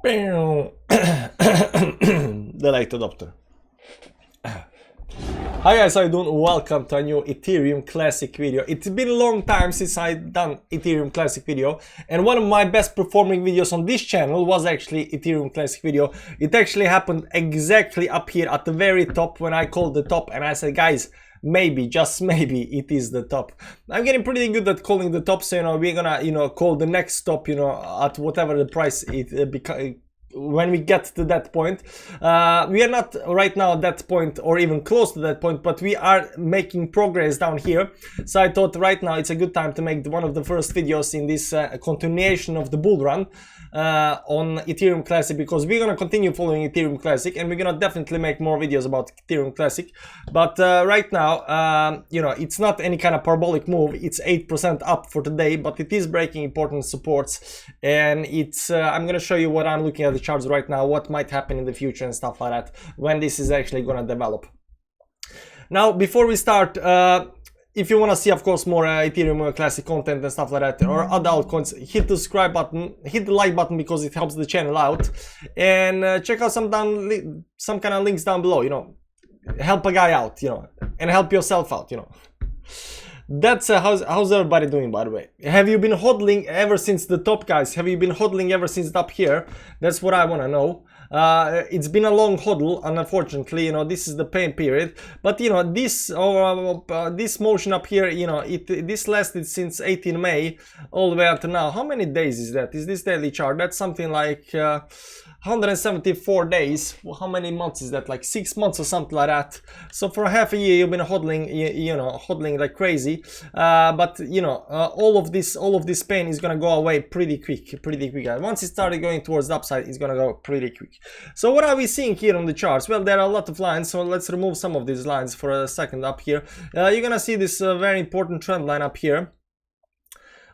The late adopter. Hi guys, how you doing? Welcome to a new Ethereum Classic video. It's been a long time since I've done Ethereum Classic video, and one of my best performing videos on this channel was actually Ethereum Classic video. It actually happened exactly up here at the very top when I called the top, and I said, guys, maybe, just maybe, it is the top. I'm getting pretty good at calling the top, so we're gonna call the next top at whatever the price it when we get to that point. We are not right now at that point or even close to that point, but we are making progress down here. So I thought right now it's a good time to make one of the first videos in this continuation of the bull run on Ethereum Classic, because we're gonna continue following Ethereum Classic and we're gonna definitely make more videos about Ethereum Classic. But right now, it's not any kind of parabolic move. It's 8% up for today, but it is breaking important supports, and it's I'm gonna show you what I'm looking at the charts right now, what might happen in the future and stuff like that when this is actually gonna develop. Now, before we start, if you want to see, of course, more Ethereum Classic content and stuff like that, or other altcoins, hit the subscribe button, hit the like button, because it helps the channel out, and check out some kind of links down below. Help a guy out, and help yourself out, That's how's everybody doing, by the way? Have you been hodling ever since the top, guys? Have you been hodling ever since up here? That's what I want to know. It's been a long hodl, and unfortunately, this is the pain period. But this motion up here, this lasted since 18 May all the way up to now. How many days is that? Is this daily chart? That's something like 174 days. Well, how many months is that? Like 6 months or something like that. So for half a year you've been hodling, hodling like crazy. But all of this pain is gonna go away pretty quick. Once it started going towards the upside, it's gonna go pretty quick. So what are we seeing here on the charts? Well, there are a lot of lines, so let's remove some of these lines for a second up here. You're gonna see this very important trend line up here.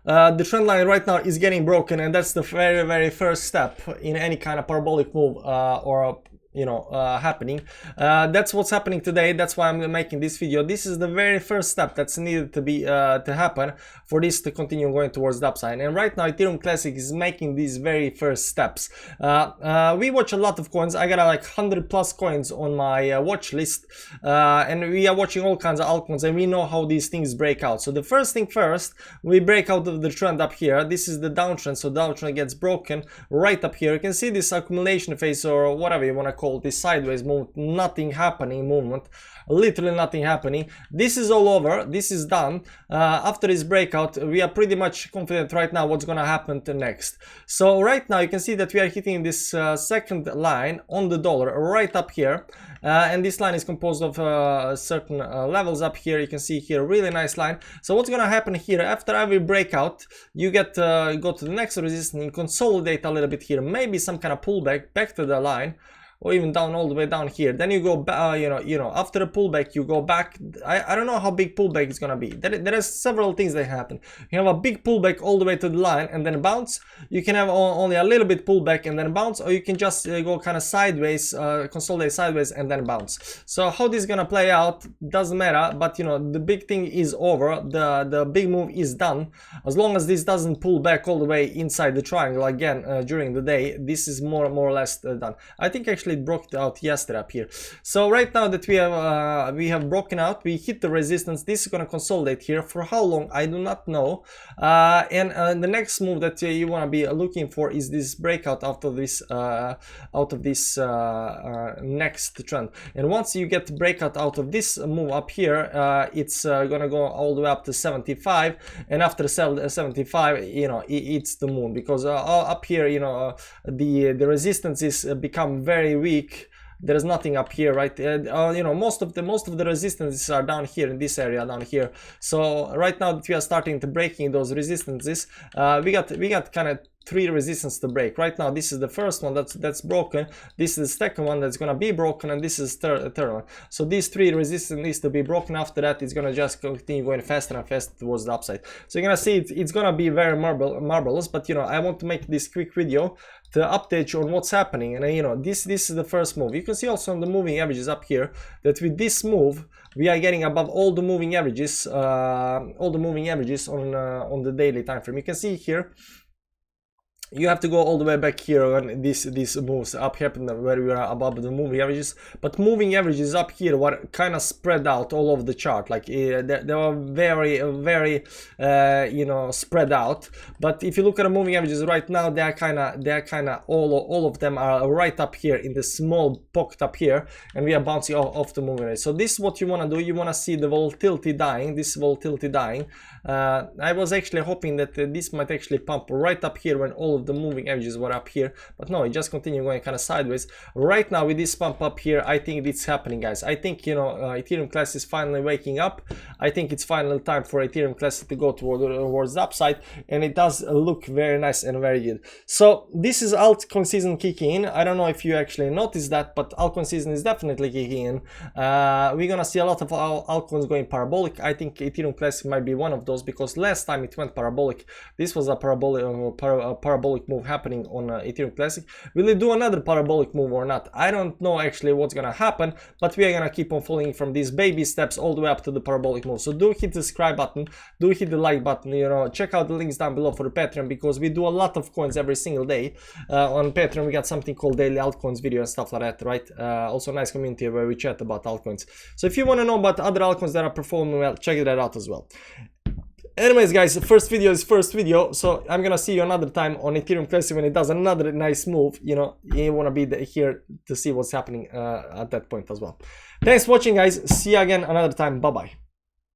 The trend line right now is getting broken, and that's the very first step in any kind of parabolic move happening. That's what's happening today. That's why I'm making this video. This is the very first step that's needed to happen for this to continue going towards the upside. And right now Ethereum Classic is making these very first steps. We watch a lot of coins. I got like 100+ coins on my watch list, and we are watching all kinds of altcoins, and we know how these things break out. So the first thing first, we break out of the trend up here. This is the downtrend, so downtrend gets broken right up here. You can see this accumulation phase, or whatever you want to call this sideways movement, nothing happening movement, literally nothing happening. This is all over, this is done. After this breakout, we are pretty much confident right now what's gonna happen to next. So right now you can see that we are hitting this second line on the dollar right up here, and this line is composed of certain levels up here. You can see here, really nice line. So what's gonna happen here, after every breakout, you go to the next resistance and consolidate a little bit here, maybe some kind of pullback back to the line, or even down all the way down here. Then you go back, after a pullback you go back. I don't know how big pullback is gonna be. There are several things that happen. You have a big pullback all the way to the line and then bounce. You can have only a little bit pullback and then bounce, or you can just go kind of sideways, consolidate sideways and then bounce. So how this is gonna play out doesn't matter, but the big thing is over. The big move is done. As long as this doesn't pull back all the way inside the triangle again during the day, this is more or less done. I think actually it broke out yesterday up here. So right now that we have broken out, we hit the resistance. This is going to consolidate here. For how long, I do not know. And the next move that you want to be looking for is this breakout out of this next trend. And once you get breakout out of this move up here, it's going to go all the way up to 75, and after 75, it's the moon, because up here, the resistances become very weak. There is nothing up here, right? Most of the resistances are down here in this area down here. So right now that we are starting to breaking those resistances, we got kind of 3 resistance to break. Right now this is the first one that's broken, this is the second one that's gonna be broken, and this is third one. So these 3 resistance needs to be broken. After that it's gonna just continue going faster and faster towards the upside. So you're gonna see it's gonna be very marvelous. But I want to make this quick video to update you on what's happening. And this is the first move. You can see also on the moving averages up here that with this move we are getting above all the moving averages on the daily time frame. You can see here you have to go all the way back here when these moves up happen where we are above the moving averages. But moving averages up here were kind of spread out all over the chart, like they were very you know, spread out. But if you look at the moving averages right now, they're kind of all of them are right up here in the small pocket up here, and we are bouncing off the moving average. So this is what you want to do. You want to see the volatility dying, this volatility dying. I was actually hoping that this might actually pump right up here when all of the moving averages were up here, but no, it just continued going kind of sideways. Right now with this pump up here, I think it's happening, guys. I think, you know, Ethereum Classic is finally waking up. I think it's finally time for Ethereum Classic to go towards the upside, and it does look very nice and very good. So this is altcoin season kicking in. I don't know if you actually noticed that, but altcoin season is definitely kicking in. We're gonna see a lot of altcoins going parabolic. I think Ethereum Classic might be one of those, because last time it went parabolic, this was a parabolic move happening on Ethereum Classic. Will it do another parabolic move or not? I don't know actually what's gonna happen, but we are gonna keep on following from these baby steps all the way up to the parabolic move. So do hit the subscribe button, do hit the like button, you know, check out the links down below for the Patreon, because we do a lot of coins every single day. On Patreon we got something called daily altcoins video and stuff like that, right? Also a nice community where we chat about altcoins. So if you want to know about other altcoins that are performing well, check that out as well. Anyways, guys, the first video is first video, so I'm gonna see you another time on Ethereum Classic when it does another nice move. You know, you wanna be here to see what's happening at that point as well. Thanks for watching, guys. See you again another time. Bye bye.